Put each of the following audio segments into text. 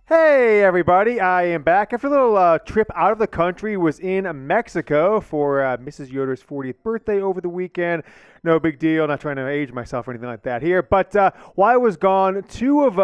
Hey everybody, I am back after a little trip out of the country. Was in Mexico for Mrs. Yoder's 40th birthday over the weekend. No big deal, not trying to age myself or anything like that here. But while I was gone, two of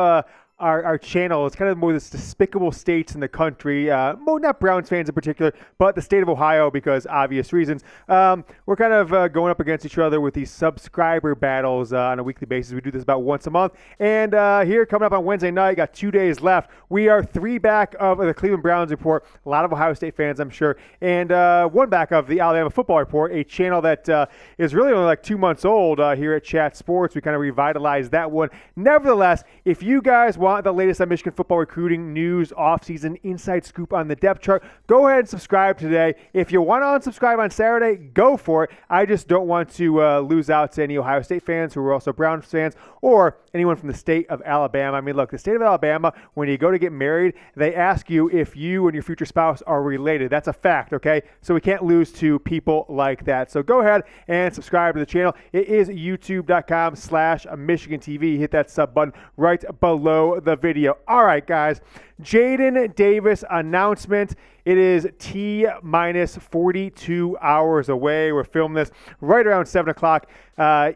our channel is kind of more the despicable states in the country. Well, not Browns fans in particular, but the state of Ohio because obvious reasons. We're kind of going up against each other with these subscriber battles on a weekly basis. We do this about once a month. And here coming up on Wednesday night, got 2 days left. We are 3 back of the Cleveland Browns Report. A lot of Ohio State fans, I'm sure. And 1 back of the Alabama Football Report, a channel that is really only like 2 months old here at Chat Sports. We kind of revitalized that one. Nevertheless, if you guys want the latest on Michigan football recruiting news, offseason inside scoop on the depth chart, go ahead and subscribe today. If you want to unsubscribe on Saturday, go for it. I just don't want to lose out to any Ohio State fans who are also Browns fans or anyone from the state of Alabama. I mean, look, the state of Alabama, when you go to get married, they ask you if you and your future spouse are related. That's a fact, okay? So we can't lose to people like that. So go ahead and subscribe to the channel. It is youtube.com/Michigan TV. Hit that sub button right below the video. All right, guys. Jadyn Davis announcement. It is T-minus 42 hours away. We're filming this right around 7 o'clock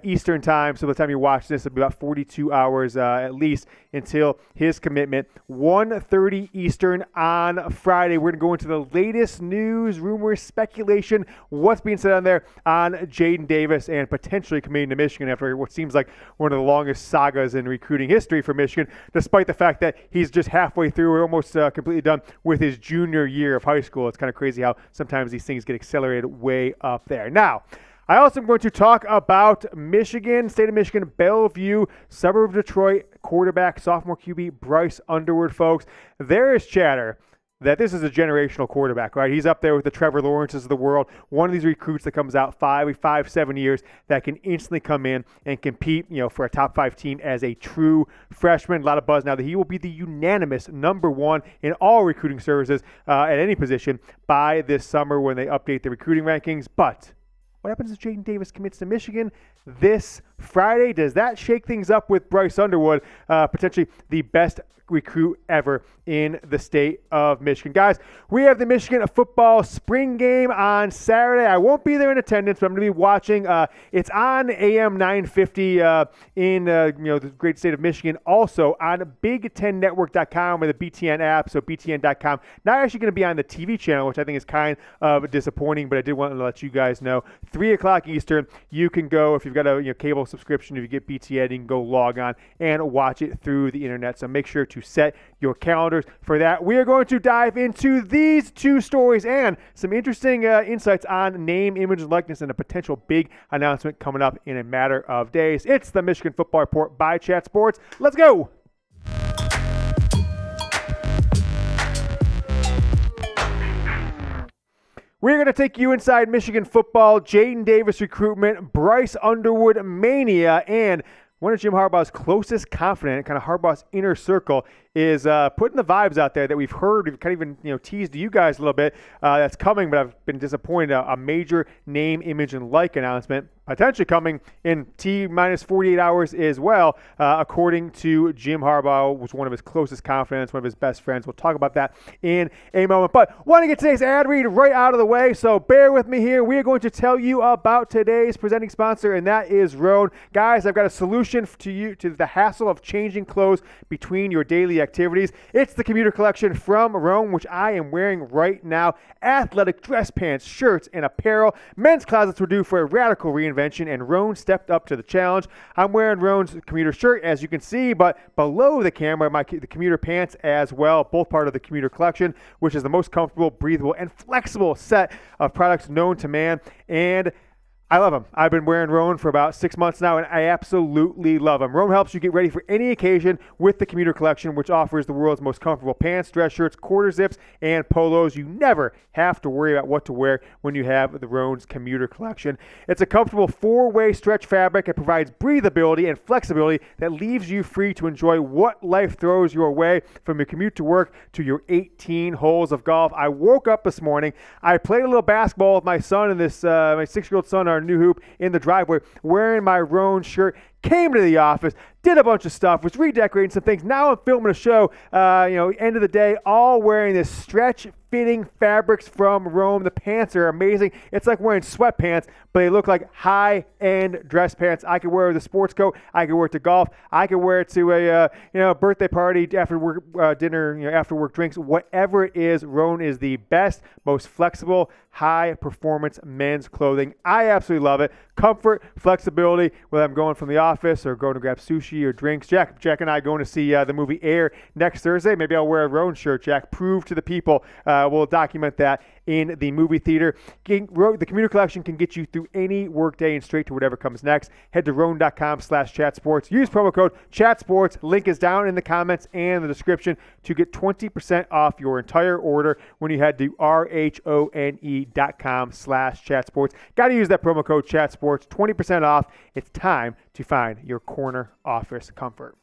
Eastern time. So by the time you watch this, it'll be about 42 hours at least until his commitment. 1:30 Eastern on Friday. We're going to go into the latest news, rumors, speculation, what's being said on there on Jadyn Davis and potentially committing to Michigan after what seems like one of the longest sagas in recruiting history for Michigan, despite the fact that he's just halfway through or almost completely done with his junior year of high school. It's kind of crazy how sometimes these things get accelerated way up there. Now, I also am going to talk about Michigan, state of Michigan, Belleville, suburb of Detroit, quarterback, sophomore QB, Bryce Underwood, folks. There is chatter that this is a generational quarterback, right? He's up there with the Trevor Lawrences of the world, one of these recruits that comes out 7 years that can instantly come in and compete, for a top 5 team as a true freshman. A lot of buzz now that he will be the unanimous number 1 in all recruiting services at any position by this summer when they update the recruiting rankings. But what happens if Jadyn Davis commits to Michigan this Friday? Does that shake things up with Bryce Underwood, potentially the best recruit ever in the state of Michigan? Guys, we have the Michigan football spring game on Saturday. I won't be there in attendance, but I'm going to be watching. It's on AM 950 in the great state of Michigan. Also on Big10Network.com with the BTN app, so BTN.com. Not actually going to be on the TV channel, which I think is kind of disappointing, but I did want to let you guys know. 3 o'clock Eastern, you can go, if you've got a cable subscription, if you get BTN, you can go log on and watch it through the internet. So make sure to set your calendars for that. We are going to dive into these 2 stories and some interesting insights on name, image, and likeness and a potential big announcement coming up in a matter of days. It's the Michigan Football Report by Chat Sports. Let's go. We're going to take you inside Michigan football, Jadyn Davis recruitment, Bryce Underwood mania, and one of Jim Harbaugh's closest confidant, kind of Harbaugh's inner circle, is putting the vibes out there that we've heard. We've kind of even teased to you guys a little bit. That's coming, but I've been disappointed. A major name, image, and like announcement potentially coming in T-minus 48 hours as well, according to Jim Harbaugh, was one of his closest confidants, one of his best friends. We'll talk about that in a moment. But want to get today's ad read right out of the way, so bear with me here. We are going to tell you about today's presenting sponsor, and that is Roan. Guys, I've got a solution to you to the hassle of changing clothes between your daily activities. It's the commuter collection from Roan, which I am wearing right now. Athletic dress pants, shirts, and apparel. Men's closets were due for a radical reinvention, and Roan stepped up to the challenge. I'm wearing Roan's commuter shirt, as you can see, but below the camera, the commuter pants as well, both part of the commuter collection, which is the most comfortable, breathable, and flexible set of products known to man. And I love them. I've been wearing Roan for about 6 months now, and I absolutely love them. Roan helps you get ready for any occasion with the commuter collection, which offers the world's most comfortable pants, dress shirts, quarter zips, and polos. You never have to worry about what to wear when you have the Roan's commuter collection. It's a comfortable 4-way stretch fabric. It provides breathability and flexibility that leaves you free to enjoy what life throws your way, from your commute to work to your 18 holes of golf. I woke up this morning. I played a little basketball with my son and this my 6-year-old son, our new hoop, in the driveway, wearing my Roan shirt. came to the office, did a bunch of stuff, was redecorating some things. Now I'm filming a show, end of the day, all wearing this stretch-fitting fabrics from Rome. The pants are amazing. It's like wearing sweatpants, but they look like high-end dress pants. I could wear it with a sports coat. I could wear it to golf. I could wear it to a birthday party, after work dinner, after work drinks. Whatever it is, Rhone is the best, most flexible, high-performance men's clothing. I absolutely love it. Comfort, flexibility, whether I'm going from the office or going to grab sushi or drinks. Jack and I going to see the movie Air next Thursday. Maybe I'll wear a Rhone shirt, Jack. Prove to the people. We'll document that in the movie theater. The Commuter Collection can get you through any workday and straight to whatever comes next. Head to Rhone.com/chatsports. Use promo code chatsports. Link is down in the comments and the description to get 20% off your entire order when you head to RHONE.com/chatsports. Got to use that promo code chatsports. 20% off. It's time to find your corner office comfort.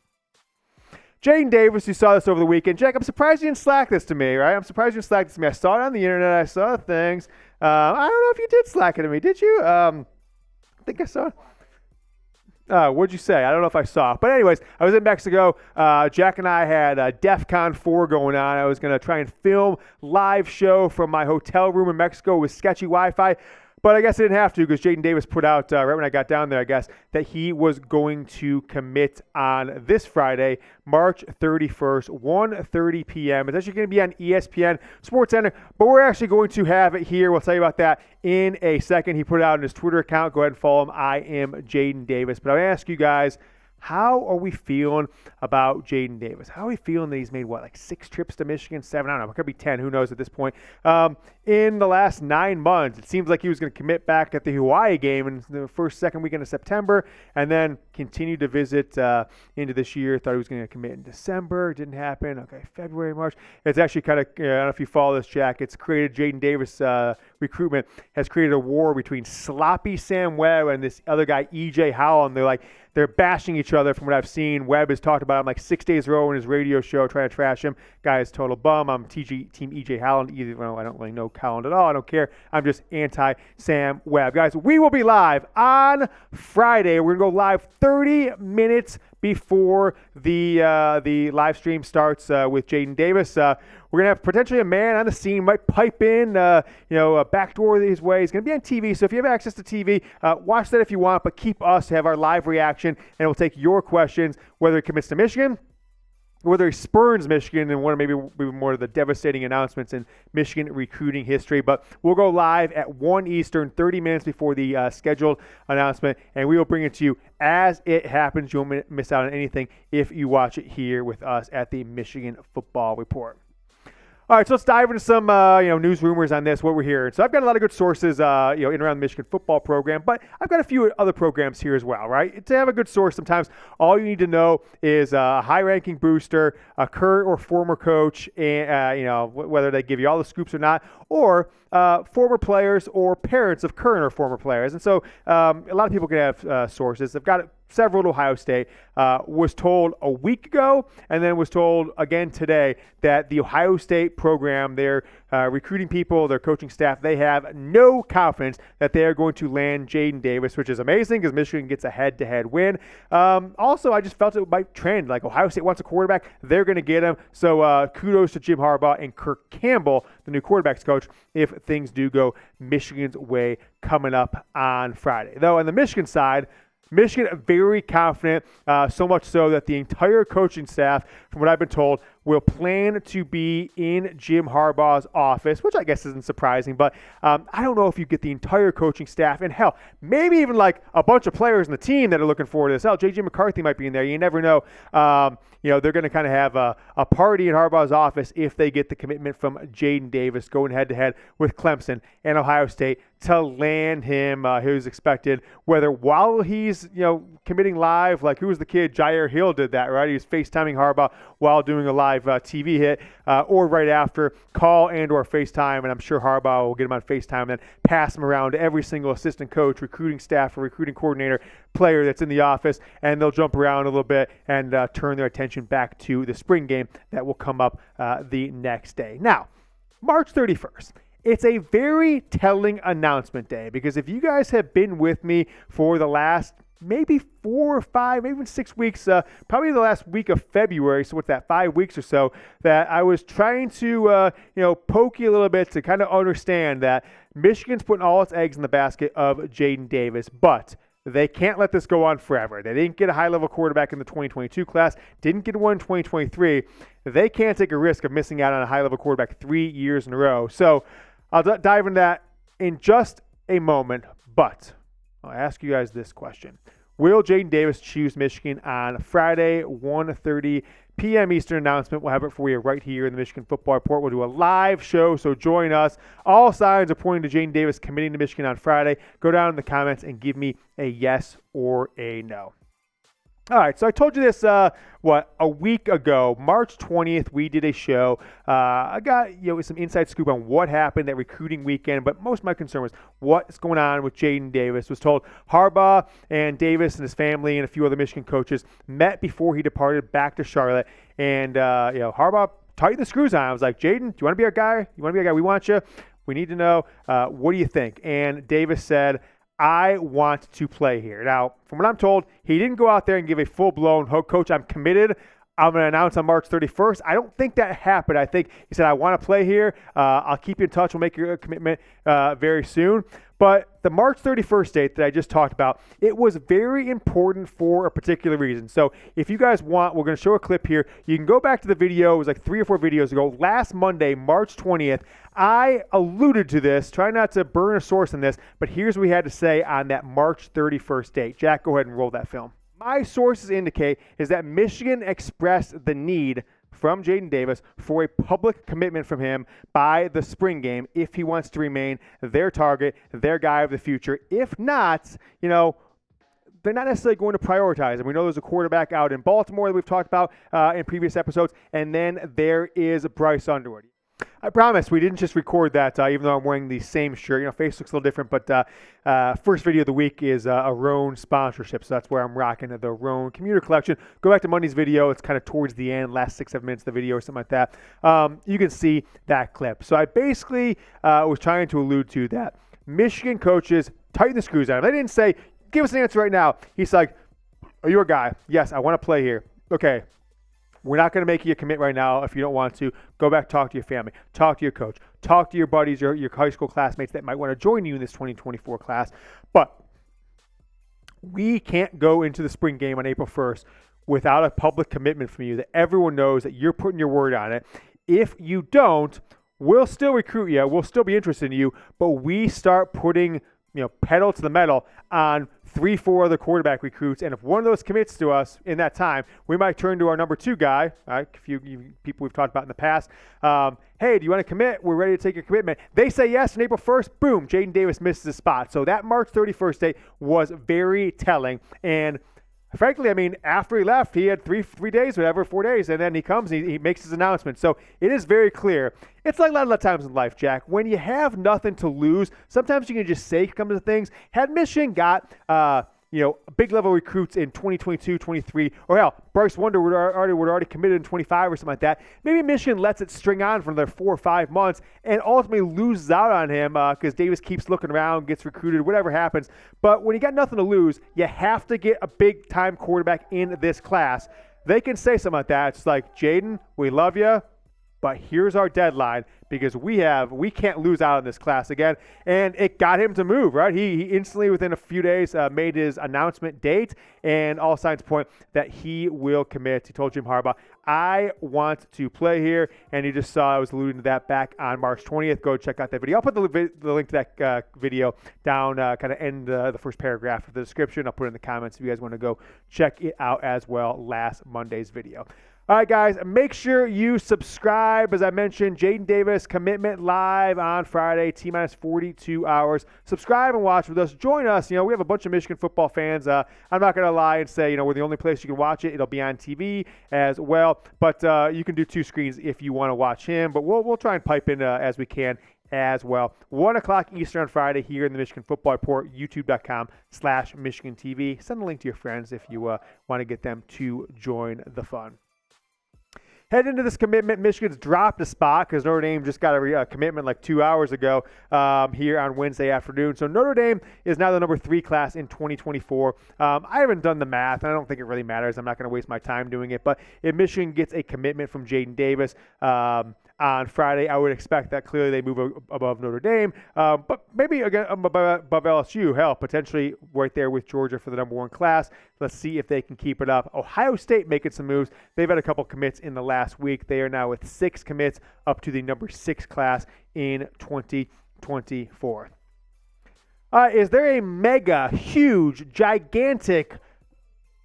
Jadyn Davis, you saw this over the weekend. Jack, I'm surprised you didn't slack this to me, right? I'm surprised you didn't slack this to me. I saw it on the internet. I saw things. I don't know if you did slack it to me. Did you? I think I saw it. What'd you say? I don't know if I saw it. But anyways, I was in Mexico. Jack and I had DEF CON 4 going on. I was going to try and film live show from my hotel room in Mexico with sketchy Wi-Fi. But I guess I didn't have to because Jadyn Davis put out, right when I got down there, I guess, that he was going to commit on this Friday, March 31st, 1:30 p.m. It's actually going to be on ESPN SportsCenter, but we're actually going to have it here. We'll tell you about that in a second. He put it out on his Twitter account. Go ahead and follow him. I am Jadyn Davis. But I ask you guys, how are we feeling about Jadyn Davis? How are we feeling that he's made, 6 trips to Michigan? 7? I don't know. It could be 10. Who knows at this point? In the last 9 months, it seems like he was going to commit back at the Hawaii game in the second weekend of September, and then continue to visit into this year. Thought he was going to commit in December. Didn't happen. Okay, February, March. It's actually kind of, I don't know if you follow this, Jack. It's created, Jadyn Davis recruitment has created a war between sloppy Sam Webb and this other guy, E.J. Howell, and they're bashing each other from what I've seen. Webb has talked about him 6 days in a row in his radio show, trying to trash him. Guy is total bum. I'm Team E.J. Howland. I don't really know Howland at all. I don't care. I'm just anti-Sam Webb. Guys, we will be live on Friday. We're going to go live 30 minutes before the live stream starts with Jadyn Davis. We're going to have potentially a man on the scene, might pipe in, a backdoor his way. He's going to be on TV, so if you have access to TV, watch that if you want, but keep us to have our live reaction, and we'll take your questions, whether he commits to Michigan, whether he spurns Michigan, and one of maybe more of the devastating announcements in Michigan recruiting history. But we'll go live at 1 Eastern, 30 minutes before the scheduled announcement, and we will bring it to you as it happens. You won't miss out on anything if you watch it here with us at the Michigan Football Report. All right, so let's dive into some news rumors on this, what we're hearing. So I've got a lot of good sources in and around the Michigan football program, but I've got a few other programs here as well, right? To have a good source, sometimes all you need to know is a high-ranking booster, a current or former coach, and whether they give you all the scoops or not, or former players or parents of current or former players. And so a lot of people can have sources. I've got several at Ohio State. Was told a week ago and then was told again today that the Ohio State program, their recruiting people, their coaching staff, they have no confidence that they are going to land Jadyn Davis, which is amazing because Michigan gets a head-to-head win. Also, I just felt it might trend. Ohio State wants a quarterback. They're going to get him. So kudos to Jim Harbaugh and Kirk Campbell, the new quarterbacks coach, if things do go Michigan's way coming up on Friday. Though on the Michigan side, Michigan very confident, so much so that the entire coaching staff, from what I've been told, will plan to be in Jim Harbaugh's office, which I guess isn't surprising, but I don't know if you get the entire coaching staff, and hell, maybe even a bunch of players in the team that are looking forward to this. Hell, J.J. McCarthy might be in there. You never know. They're going to kind of have a party in Harbaugh's office if they get the commitment from Jadyn Davis going head-to-head with Clemson and Ohio State to land him who's expected, whether while he's committing live, who was the kid? Jair Hill did that, right? He was FaceTiming Harbaugh while doing a live TV hit, or right after, call and or FaceTime, and I'm sure Harbaugh will get him on FaceTime and then pass him around to every single assistant coach, recruiting staff, or recruiting coordinator, player that's in the office, and they'll jump around a little bit and turn their attention back to the spring game that will come up the next day. Now, March 31st. It's a very telling announcement day because if you guys have been with me for the last maybe 4 or 5, maybe even 6 weeks, probably the last week of February. So what's that, 5 weeks or so, that I was trying to, poke you a little bit to kind of understand that Michigan's putting all its eggs in the basket of Jadyn Davis, but they can't let this go on forever. They didn't get a high-level quarterback in the 2022 class, didn't get one in 2023. They can't take a risk of missing out on a high-level quarterback 3 years in a row. So I'll dive into that in just a moment, but I'll ask you guys this question. Will Jadyn Davis choose Michigan on Friday, 1:30 p.m. Eastern announcement? We'll have it for you right here in the Michigan Football Report. We'll do a live show, so join us. All signs are pointing to Jadyn Davis committing to Michigan on Friday. Go down in the comments and give me a yes or a no. All right, so I told you this, a week ago, March 20th, we did a show. I got some inside scoop on what happened that recruiting weekend, but most of my concern was what's going on with Jadyn Davis. Was told Harbaugh and Davis and his family and a few other Michigan coaches met before he departed back to Charlotte, and Harbaugh tightened the screws on. I was like, Jadyn, do you want to be our guy? You want to be our guy? We want you. We need to know. What do you think? And Davis said, I want to play here. Now, from what I'm told, he didn't go out there and give a full-blown, coach, I'm committed. I'm going to announce on March 31st. I don't think that happened. I think he said, I want to play here. I'll keep you in touch. We'll make your commitment very soon. But the March 31st date that I just talked about, it was very important for a particular reason. So if you guys want, we're going to show a clip here. You can go back to the video. It was like 3 or 4 videos ago. Last Monday, March 20th, I alluded to this, try not to burn a source in this, but here's what we had to say on that March 31st date. Jack, go ahead and roll that film. My sources indicate is that Michigan expressed the need from Jadyn Davis for a public commitment from him by the spring game if he wants to remain their target, their guy of the future. If not, they're not necessarily going to prioritize him. We know there's a quarterback out in Baltimore that we've talked about in previous episodes, and then there is Bryce Underwood. I promise we didn't just record that, even though I'm wearing the same shirt. Face looks a little different, but first video of the week is a Roan sponsorship, so that's where I'm rocking the Roan Commuter Collection. Go back to Monday's video. It's kind of towards the end, last 6-7 minutes of the video or something like that. You can see that clip. So I basically was trying to allude to that Michigan coaches tighten the screws on him. They didn't say, give us an answer right now. He's like, are you a guy? Yes, I want to play here. Okay. We're not going to make you a commit right now if you don't want to. Go back, talk to your family, talk to your coach, talk to your buddies, your high school classmates that might want to join you in this 2024 class. But we can't go into the spring game on April 1st without a public commitment from you that everyone knows that you're putting your word on it. If you don't, we'll still recruit you. We'll still be interested in you, but we start putting pedal to the metal on 3-4 other quarterback recruits, and if one of those commits to us in that time, we might turn to our number 2 guy, right? A few people we've talked about in the past. Hey, do you want to commit? We're ready to take your commitment. They say yes, on April 1st, boom, Jadyn Davis misses his spot. So that March 31st date was very telling, and frankly, after he left, he had three days, 4 days, and then he comes and he makes his announcement. So it is very clear. It's like a lot of times in life, Jack. When you have nothing to lose, sometimes you can just say come to things. Had Michigan got big level recruits in 2022, 23, or hell, Bryce Underwood would already committed in 25 or something like that. Maybe Michigan lets it string on for another 4 or 5 months and ultimately loses out on him because Davis keeps looking around, gets recruited, whatever happens. But when you got nothing to lose, you have to get a big time quarterback in this class. They can say something like that. It's like, Jadyn, we love you, but here's our deadline because we can't lose out on this class again. And it got him to move, right? He instantly, within a few days, made his announcement date, and all signs point that he will commit. He told Jim Harbaugh, I want to play here, and he just saw I was alluding to that back on March 20th. Go check out that video. I'll put the link to that video down, kind of end the first paragraph of the description. I'll put it in the comments if you guys want to go check it out as well, last Monday's video. All right, guys, make sure you subscribe. As I mentioned, Jadyn Davis commitment live on Friday, T-minus 42 hours. Subscribe and watch with us. Join us. We have a bunch of Michigan football fans. I'm not going to lie and say, we're the only place you can watch it. It'll be on TV as well. But you can do 2 screens if you want to watch him. But we'll try and pipe in as we can as well. 1 o'clock Eastern on Friday here in the Michigan Football Report, youtube.com/Michigan TV. Send a link to your friends if you want to get them to join the fun. Heading into this commitment, Michigan's dropped a spot because Notre Dame just got a commitment like 2 hours ago here on Wednesday afternoon. So Notre Dame is now the number 3 class in 2024. I haven't done the math, and I don't think it really matters. I'm not going to waste my time doing it. But if Michigan gets a commitment from Jadyn Davis on Friday, I would expect that clearly they move above Notre Dame, but maybe again above LSU. Hell, potentially right there with Georgia for the number 1 class. Let's see if they can keep it up. Ohio State making some moves. They've had a couple commits in the last week. They are now with 6 commits up to the number 6 class in 2024. Is there a mega, huge, gigantic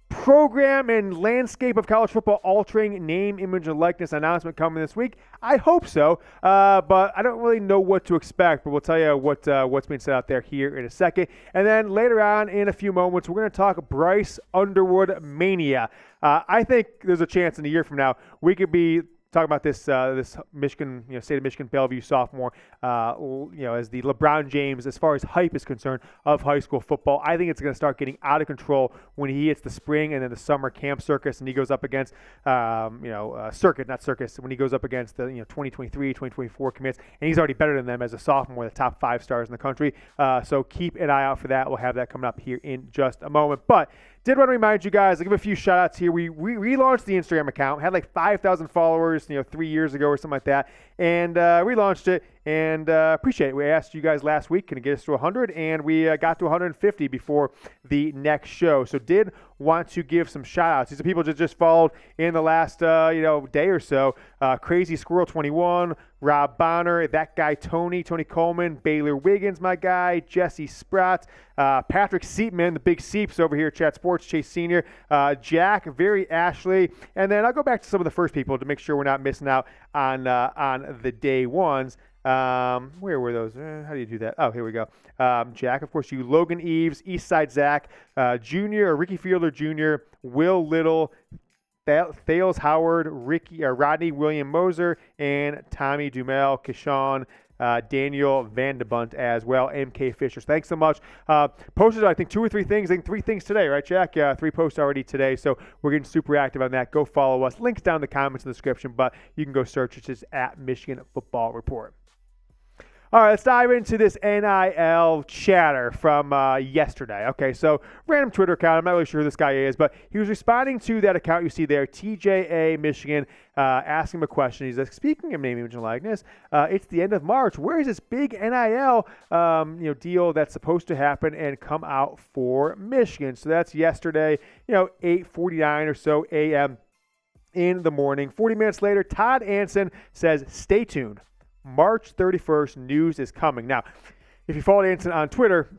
program and landscape of college football altering name, image, and likeness announcement coming this week? I hope so, but I don't really know what to expect, but we'll tell you what's being said out there here in a second. And then later on in a few moments, we're going to talk Bryce Underwood mania. I think there's a chance in a year from now we could be talking about this Michigan, state of Michigan, Belleville sophomore, as the LeBron James, as far as hype is concerned, of high school football. I think it's going to start getting out of control when he hits the spring and then the summer camp circus, and he goes up against, circuit, not circus, when he goes up against the 2023, 2024 commits, and he's already better than them as a sophomore, the top 5 stars in the country. So keep an eye out for that. We'll have that coming up here in just a moment. But did want to remind you guys, I'll give a few shout outs here. We relaunched the Instagram account, had like 5,000 followers, 3 years ago or something like that, and relaunched it, and appreciate it. We asked you guys last week, can it get us to 100? And we got to 150 before the next show. So did want to give some shout outs. These are people that just followed in the last day or so. Crazy Squirrel 21, Rob Bonner, that guy Tony Coleman, Baylor Wiggins, my guy, Jesse Spratt, Patrick Seepman, the big Seeps over here at Chat Sports, Chase Sr., Jack, Very Ashley, and then I'll go back to some of the first people to make sure we're not missing out on the day ones. Where were those? How do you do that? Oh, here we go. Jack, of course, you, Logan Eves, Eastside Zach, Jr., Ricky Fielder Jr., Will Little, Thales Howard, Rodney William Moser, and Tommy Dumel, Kishan, Daniel Vandebunt as well, MK Fisher. Thanks so much. Posted, I think, 2 or 3 things. I think 3 things today, right, Jack? 3 posts already today, so we're getting super active on that. Go follow us. Links down in the comments in the description, but you can go search. It's just at Michigan Football Report. All right, let's dive into this NIL chatter from yesterday. Okay, so random Twitter account. I'm not really sure who this guy is, but he was responding to that account you see there, TJA Michigan, asking him a question. He's like, speaking of name, image, and likeness, it's the end of March. Where is this big NIL deal that's supposed to happen and come out for Michigan? So that's yesterday, 8:49 or so a.m. in the morning. 40 minutes later, Todd Anson says, stay tuned. March 31st, news is coming. Now, if you follow Anson on Twitter,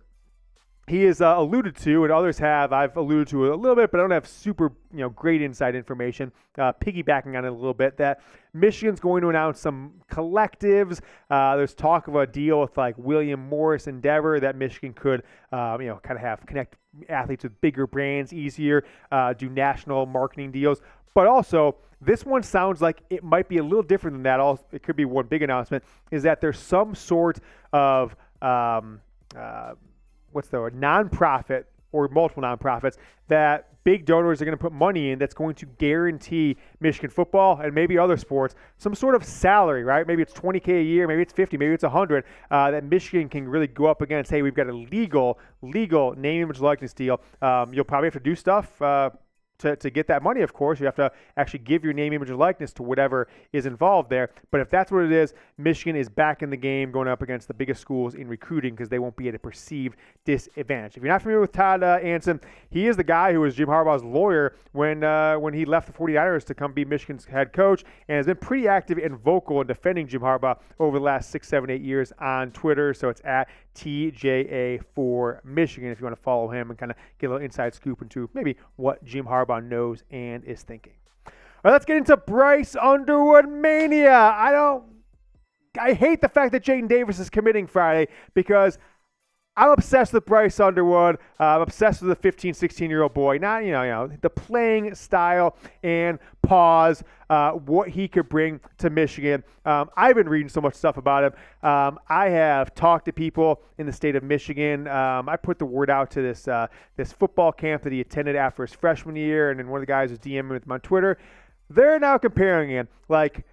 he is alluded to, and others have, I've alluded to it a little bit, but I don't have super great inside information, piggybacking on it a little bit, that Michigan's going to announce some collectives. There's talk of a deal with like William Morris Endeavor that Michigan could, kind of have connect athletes with bigger brands easier, do national marketing deals. But also, this one sounds like it might be a little different than that. It could be one big announcement, is that there's some sort of, nonprofit or multiple nonprofits that big donors are going to put money in that's going to guarantee Michigan football and maybe other sports some sort of salary, right? Maybe it's $20K a year, maybe it's $50, maybe it's $100, that Michigan can really go up against. Hey, we've got a legal name, image, likeness deal. You'll probably have to do stuff to get that money, of course. You have to actually give your name, image, and likeness to whatever is involved there. But if that's what it is, Michigan is back in the game going up against the biggest schools in recruiting because they won't be at a perceived disadvantage. If you're not familiar with Todd Anson, he is the guy who was Jim Harbaugh's lawyer when he left the 49ers to come be Michigan's head coach, and has been pretty active and vocal in defending Jim Harbaugh over the last 6, 7, 8 years on Twitter. So it's at TJA for Michigan if you want to follow him and kind of get a little inside scoop into maybe what Jim Harbaugh knows and is thinking. All right, let's get into Bryce Underwood mania. I hate the fact that Jadyn Davis is committing Friday because I'm obsessed with Bryce Underwood. I'm obsessed with the 15, 16-year-old boy. Not, the playing style and pause, what he could bring to Michigan. I've been reading so much stuff about him. I have talked to people in the state of Michigan. I put the word out to this football camp that he attended after his freshman year, and then one of the guys was DMing with him on Twitter. they're now comparing him like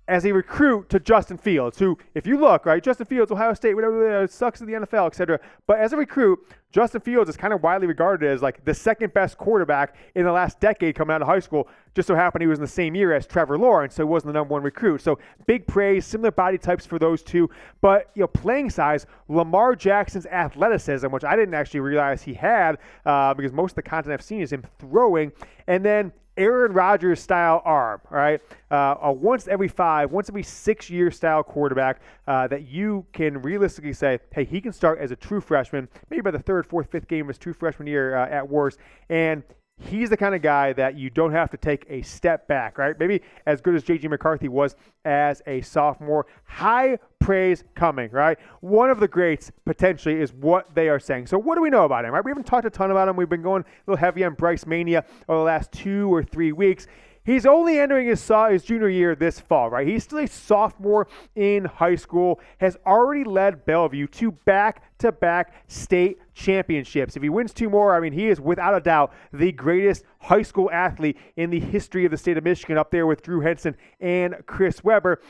as a recruit to Justin Fields, who, if you look, right, Justin Fields, Ohio State, whatever, sucks in the NFL, etc. But as a recruit, Justin Fields is kind of widely regarded as like the second best quarterback in the last decade coming out of high school. Just so happened he was in the same year as Trevor Lawrence, so he wasn't the number one recruit. So big praise, similar body types for those two. But, playing size, Lamar Jackson's athleticism, which I didn't actually realize he had because most of the content I've seen is him throwing. And then Aaron Rodgers style arm, right? A once every 6 year style quarterback that you can realistically say, hey, he can start as a true freshman, maybe by the third, fourth, fifth game of his true freshman year at worst. And he's the kind of guy that you don't have to take a step back, right? Maybe as good as J.J. McCarthy was as a sophomore. High praise coming, right? One of the greats, potentially, is what they are saying. So what do we know about him, right? We haven't talked a ton about him. We've been going a little heavy on Bryce Mania over the last 2 or 3 weeks. He's only entering his junior year this fall, right? He's still a sophomore in high school, has already led Belleville to back-to-back state championships. If he wins 2 more, I mean, he is without a doubt the greatest high school athlete in the history of the state of Michigan, up there with Drew Henson and Chris Webber.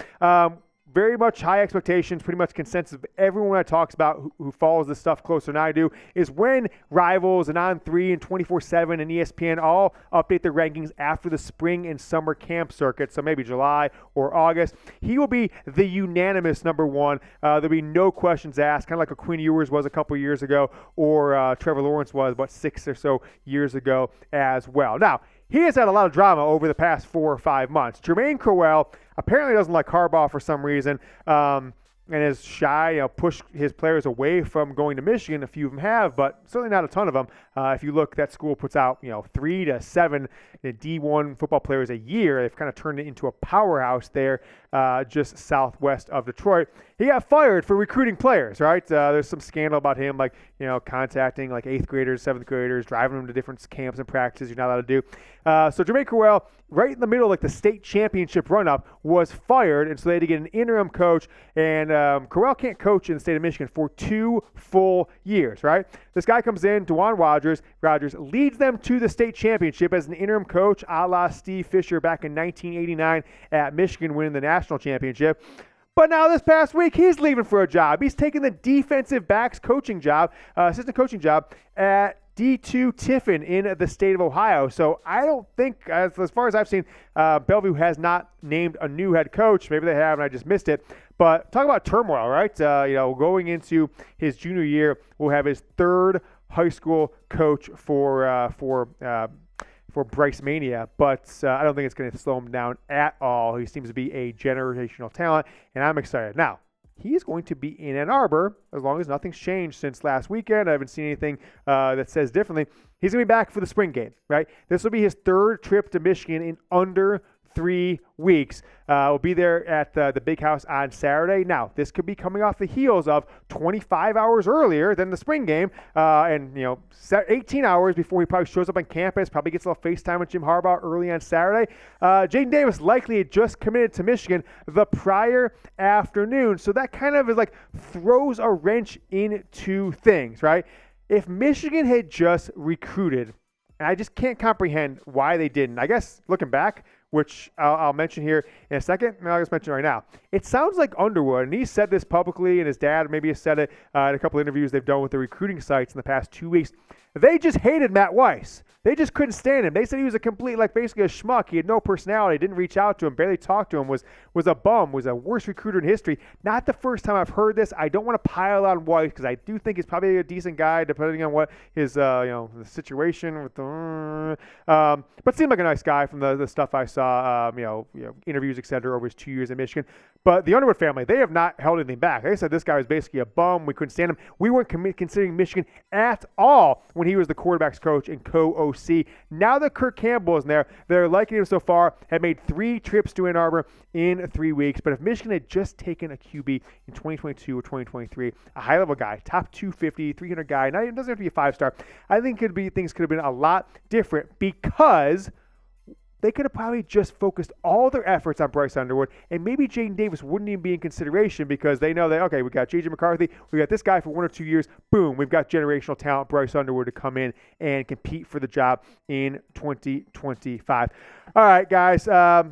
Very much high expectations, pretty much consensus of everyone that talks about who follows this stuff closer than I do, is when Rivals and On3 and 24/7 and ESPN all update their rankings after the spring and summer camp circuit, so maybe July or August. He will be the unanimous number 1. There'll be no questions asked, kind of like a Quinn Ewers was a couple years ago, or Trevor Lawrence was, 6 or so years ago as well. Now, he has had a lot of drama over the past 4 or 5 months. Jermain Crowell apparently doesn't like Harbaugh for some reason, and is shy, push his players away from going to Michigan. A few of them have, but certainly not a ton of them. If you look, that school puts out 3 to 7 D1 football players a year. They've kind of turned it into a powerhouse there, just southwest of Detroit. He got fired for recruiting players, right? There's some scandal about him, like contacting like 8th graders, 7th graders, driving them to different camps and practices you're not allowed to do. So Jermain Crowell, right in the middle of like the state championship run-up, was fired, and so they had to get an interim coach. And Crowell can't coach in the state of Michigan for 2 full years, right? This guy comes in, DeJuan Rogers. Rogers leads them to the state championship as an interim coach, a la Steve Fisher back in 1989 at Michigan, winning the national championship. But now this past week, he's leaving for a job. He's taking the defensive backs coaching job, assistant coaching job at D2 Tiffin in the state of Ohio. So I don't think, as far as I've seen, Bellevue has not named a new head coach. Maybe they have, and I just missed it. But talk about turmoil, right? Going into his junior year, we'll have his 3rd high school coach for Bryce Mania, but I don't think it's going to slow him down at all. He seems to be a generational talent, and I'm excited. Now, he's going to be in Ann Arbor as long as nothing's changed since last weekend. I haven't seen anything that says differently. He's going to be back for the spring game, right? This will be his 3rd trip to Michigan in under 3 weeks. We'll be there at the Big House on Saturday. Now, this could be coming off the heels of 25 hours earlier than the spring game, and 18 hours before he probably shows up on campus, probably gets a little FaceTime with Jim Harbaugh early on Saturday. Jadyn Davis likely had just committed to Michigan the prior afternoon, so that kind of is like throws a wrench into things, right? If Michigan had just recruited, and I just can't comprehend why they didn't. I guess looking back, which I'll mention here in a second, and I'll just mention it right now. It sounds like Underwood, and he said this publicly, and his dad maybe has said it in a couple of interviews they've done with the recruiting sites in the past 2 weeks. They just hated Matt Weiss. They just couldn't stand him. They said he was a complete, basically a schmuck. He had no personality, didn't reach out to him, barely talked to him, was a bum, was a worst recruiter in history. Not the first time I've heard this. I don't want to pile on Weiss because I do think he's probably a decent guy, depending on what his, the situation with the, but seemed like a nice guy from the stuff I saw, interviews, etc. over his 2 years in Michigan. But the Underwood family, they have not held anything back. They said this guy was basically a bum. We couldn't stand him. We weren't considering Michigan at all when he was the quarterback's coach and co-OC. Now that Kirk Campbell is in there, they're liking him so far, have made 3 trips to Ann Arbor in 3 weeks. But if Michigan had just taken a QB in 2022 or 2023, a high-level guy, top 250, 300 guy, it doesn't have to be a 5-star, I think things could have been a lot different because they could have probably just focused all their efforts on Bryce Underwood, and maybe Jadyn Davis wouldn't even be in consideration because they know that, okay, we got J.J. McCarthy, we got this guy for 1 or 2 years, boom, we've got generational talent, Bryce Underwood, to come in and compete for the job in 2025. All right, guys, I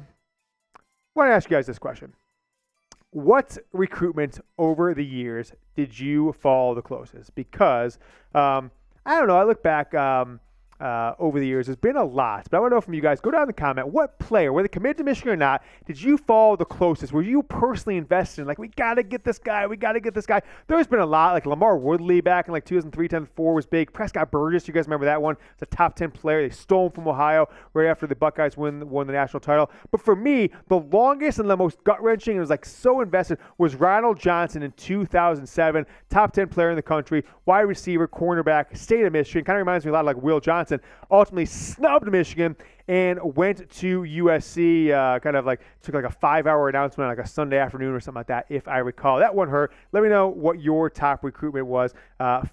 want to ask you guys this question. What recruitment over the years did you follow the closest? Because, I don't know, I look back over the years, there's been a lot, but I want to know from you guys, go down in the comment, what player, whether committed to Michigan or not, did you follow the closest? Were you personally invested in, like, we got to get this guy, There's been a lot, like Lamar Woodley back in like 2003, 2004 was big. Prescott Burgess, you guys remember that one? It's a top 10 player. They stole him from Ohio right after the Buckeyes won the national title. But for me, the longest and the most gut-wrenching, and was like so invested, was Ronald Johnson in 2007, top 10 player in the country, wide receiver, cornerback, state of Michigan. Kind of reminds me a lot of like Will Johnson. Ultimately snubbed Michigan and went to USC, kind of like took like a 5-hour announcement on like a Sunday afternoon or something like that, if I recall. That one hurt. Let me know what your top recruitment was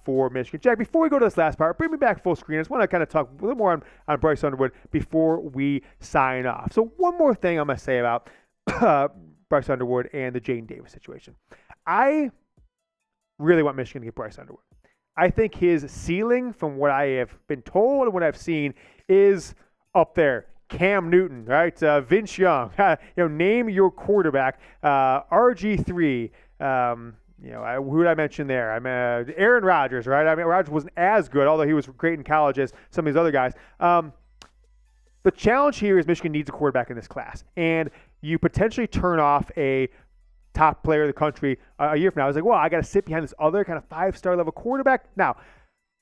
for Michigan. Jack, before we go to this last part, bring me back full screen. I just want to kind of talk a little more on Bryce Underwood before we sign off. So one more thing I'm going to say about Bryce Underwood and the Jadyn Davis situation. I really want Michigan to get Bryce Underwood. I think his ceiling, from what I have been told and what I've seen, is up there. Cam Newton, right? Vince Young. Name your quarterback. RG3. Who did I mention there? Aaron Rodgers, right? I mean, Rodgers wasn't as good, although he was great in college as some of these other guys. The challenge here is Michigan needs a quarterback in this class, and you potentially turn off a top player of the country a year from now. I was like, well, I got to sit behind this other kind of 5-star level quarterback. Now,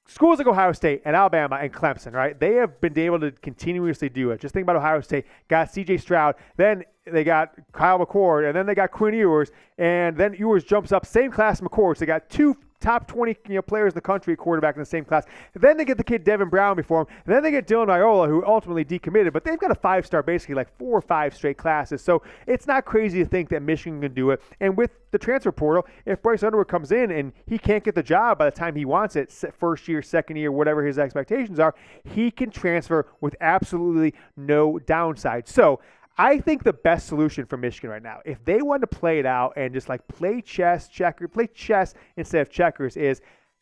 schools like Ohio State and Alabama and Clemson, right? They have been able to continuously do it. Just think about Ohio State. Got C.J. Stroud. Then they got Kyle McCord. And then they got Quinn Ewers. And then Ewers jumps up, same class McCord. So they got 2 top 20 players in the country at quarterback in the same class. And then they get the kid Devin Brown before him. And then they get Dylan Raiola, who ultimately decommitted. But they've got a 5-star, basically like 4 or 5 straight classes. So it's not crazy to think that Michigan can do it. And with the transfer portal, if Bryce Underwood comes in and he can't get the job by the time he wants it, first year, second year, whatever his expectations are, he can transfer with absolutely no downside. So I think the best solution for Michigan right now, if they want to play it out and just like play chess instead of checkers, is,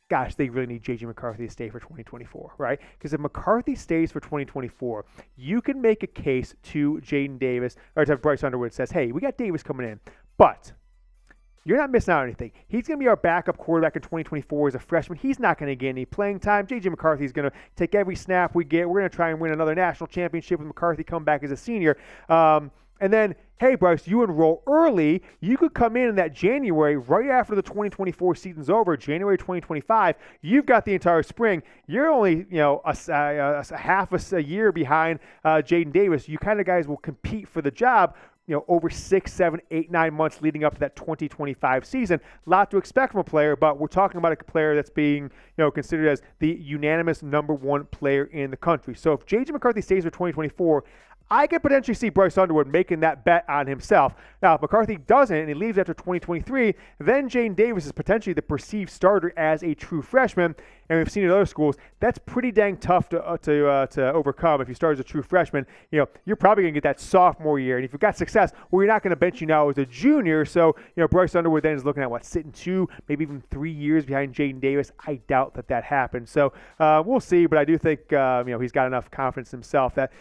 gosh, they really need J.J. McCarthy to stay for 2024, right? Because if McCarthy stays for 2024, you can make a case to Jadyn Davis, or to Bryce Underwood, says, hey, we got Davis coming in, but you're not missing out on anything. He's going to be our backup quarterback in 2024 as a freshman. He's not going to get any playing time. J.J. McCarthy is going to take every snap we get. We're going to try and win another national championship with McCarthy come back as a senior. And then, hey, Bryce, you enroll early. You could come in that January, right after the 2024 season's over, January 2025. You've got the entire spring. You're only, a half a year behind Jadyn Davis. You kind of guys will compete for the job, over 6, 7, 8, 9 months leading up to that 2025 season. A lot to expect from a player, but we're talking about a player that's being, considered as the unanimous number 1 player in the country. So if J.J. McCarthy stays for 2024, I could potentially see Bryce Underwood making that bet on himself. Now, if McCarthy doesn't and he leaves after 2023, then Jadyn Davis is potentially the perceived starter as a true freshman. And we've seen in other schools, that's pretty dang tough to overcome. If you start as a true freshman, you're probably going to get that sophomore year. And if you've got success, well, you're not going to bench you now as a junior. So, Bryce Underwood then is looking at, sitting 2, maybe even 3 years behind Jadyn Davis. I doubt that happens. So we'll see. But I do think, he's got enough confidence in himself that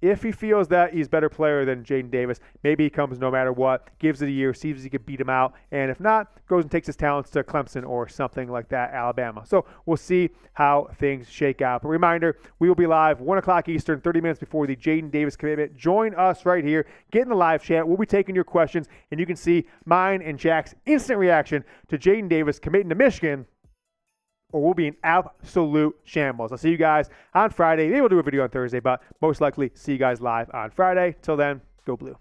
if he feels that he's a better player than Jadyn Davis, maybe he comes no matter what, gives it a year, sees if he can beat him out. And if not, goes and takes his talents to Clemson or something like that, Alabama. So we'll see how things shake out. But reminder, we will be live 1 o'clock Eastern, 30 minutes before the Jadyn Davis commitment. Join us right here. Get in the live chat. We'll be taking your questions, and you can see mine and Jack's instant reaction to Jadyn Davis committing to Michigan, or we'll be in absolute shambles. I'll see you guys on Friday. Maybe we'll do a video on Thursday, but most likely see you guys live on Friday. Till then, go Blue.